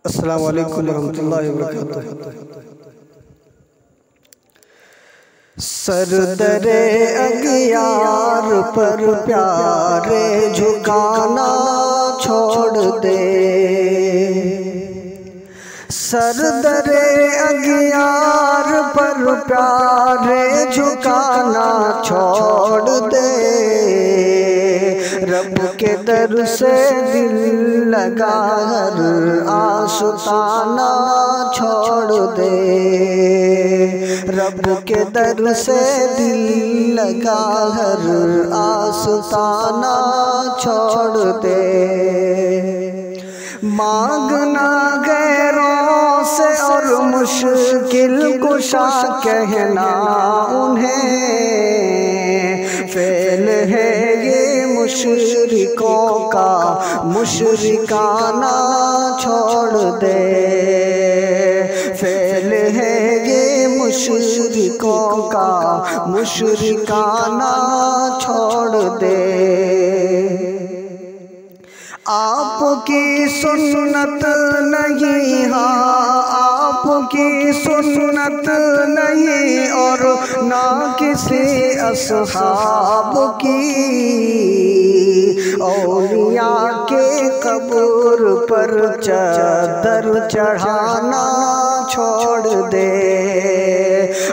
अस्सलामु अलैकुम रहमतुल्लाहि व बरकातुहू। सरदरे अगियार पर प्यारे झुकाना छोड़ दे। सरदरे अगियार पर प्यारे झुकाना छोड़ दे। रब के दर से दिल लगा हर आस्ताना छोड़ दे। रब के दर से दिल लगा हर आस्ताना छोड़ दे। मांगना गैरों से और मुश्किल कुशा कहना उन्हें फेल है ये मुशरिकों का मुशरिकाना छोड़ दे। फेल है ये मुशरिकों का मुशरिकाना छोड़ दे। आपकी सुन्नत नहीं, हाँ आपकी सुन्नत नहीं और ना किसी अस्हाब की। औलिया के कब्र पर चादर चढ़ाना छोड़ दे।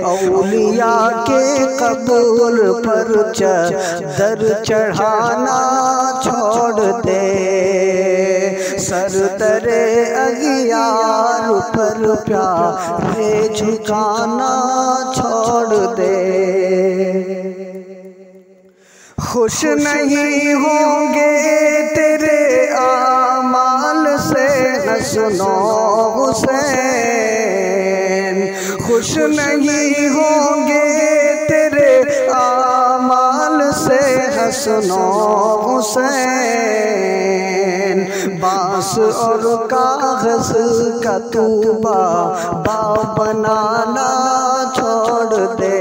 औलिया के कब्र पर चादर चढ़ाना छोड़ दे। सरदरे अगियार पर प्यारे झुकाना छोड़ दे। खुश नहीं होंगे तेरे आमाल से न सुनो हुसैन। खुश नहीं होंगे तेरे आमाल से न सुनो हुसैन। बांस और कागज का तूबा बनाना छोड़ दे।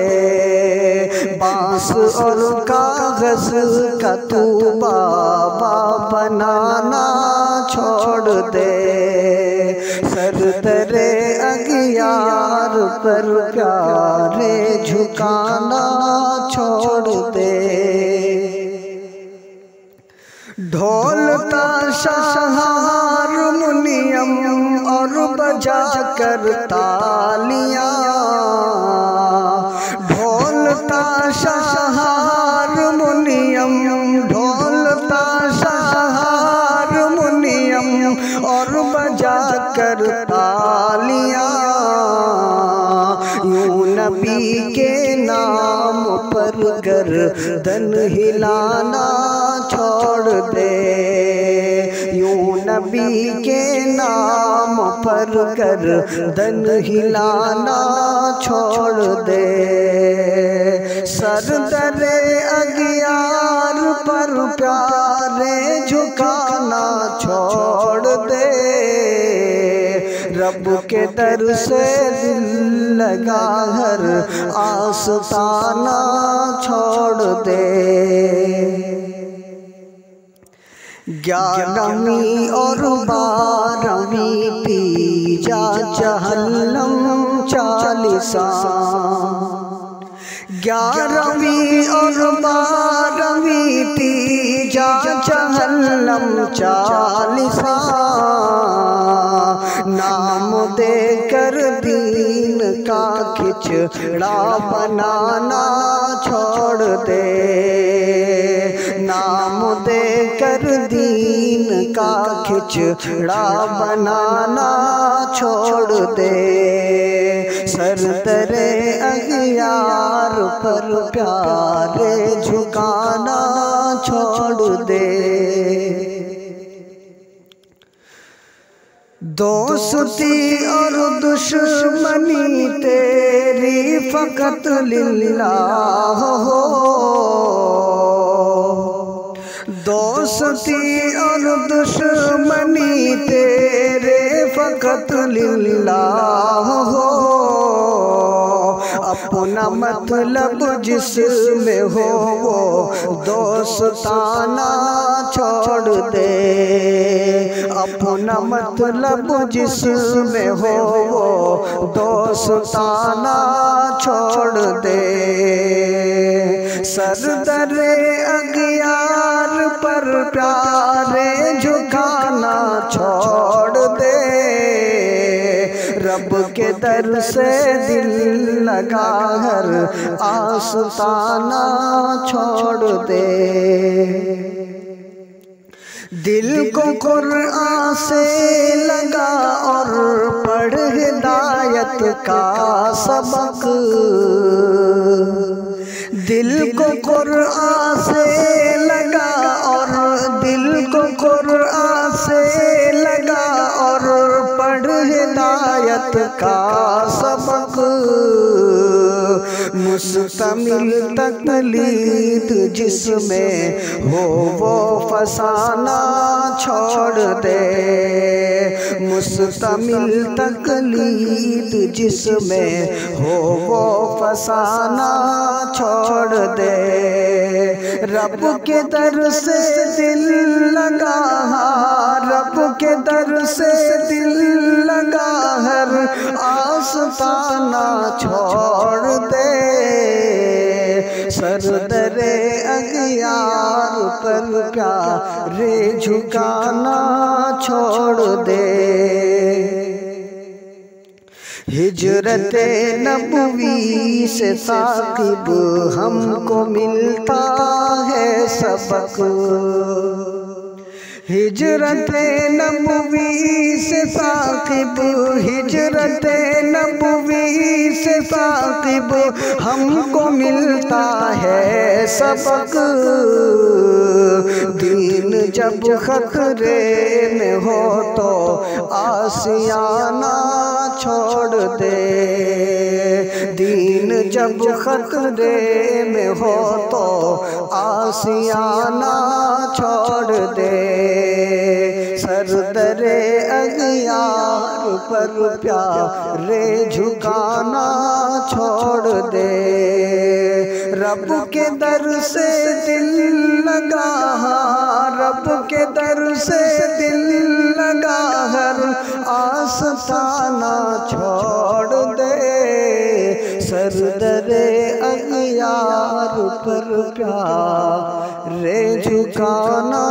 बांस और कागज का तूबा बनाना छोड़ दे। सरदरे अगियार पर प्यारे झुकाना छोड़ दे। ढोल ताशा हारमोनियम और बजा कर तालियां। ढोल ताशा हारमोनियम, ढोल ताशा हारमोनियम और बजा कर तालियां। यूं नबी के नाम पर गर्दन हिलाना छोड़ दे। यूं नबी के नाम पर गर्दन हिलाना छोड़ दे। सरदरे अगियार पर प्यारे झुकाना छोड़ दे। रब के दर से दिल लगा हर आस्ताना छोड़ दे। 11वीं और 12वीं तीजा जहन्नम 40। 11वीं और 12वीं तीजा जहन्नम 40। नाम देकर दीन का खिचड़ा बनाना छोड़ दे। नाम देकर दीन का खिचड़ा बनाना छोड़ दे। सरदरे अगियार पर प्यारे झुकाना छोड़ दे। दोस्ती और दुश्मनी तेरी फकत लिल्लाह हो। दोस्ती और दुश्मनी तेरे फकत लिल्लाह हो। अपना मतलब जिसमें हो वो दोस्ताना छोड़ दे। अपना न मतलब जिसमें हो वो दोस्ताना छोड़ दे। सरदरे अगियार पर प्यारे झुकाना छोड़ दे। रब के दर से दिल लगा कर आस्ताना छोड़ दे। दिल को कुरान से लगा और पढ़ हिदायत का सबक। दिल को कुरान से लगा और दिल को कुरान से लगा और पढ़ हिदायत का सबक। मुस्तमिल तकलीद जिसमें हो वो फसाना छोड़ दे। मुस्तमिल तकलीद जिसमें हो वो फसाना छोड़ दे। रब के दर से दिल लगा, रब के दर से दिल लगा हर आस्ताना छोड़ दे। सरदरे अगियार पर प्यारे झुकाना छोड़ दे। हिजरते नबवी से साकिब हमको मिलता है सबक। हिजरते नबवी से साकिब, हिजरते नबवी से साकिब हमको मिलता है सबक। दीन जब खतरे में हो तो आसियाना छोड़ दे। दीन जब खतरे में हो तो आसियाना छोड़ दे। सरदरे अगियार पर प्यारे झुकाना छोड़ दे। रब के दर से दिल लगा, रब के दर से दिल लगा हर आस्ताना छोड़ दे। सरदरे अगियार पर प्यारे झुकाना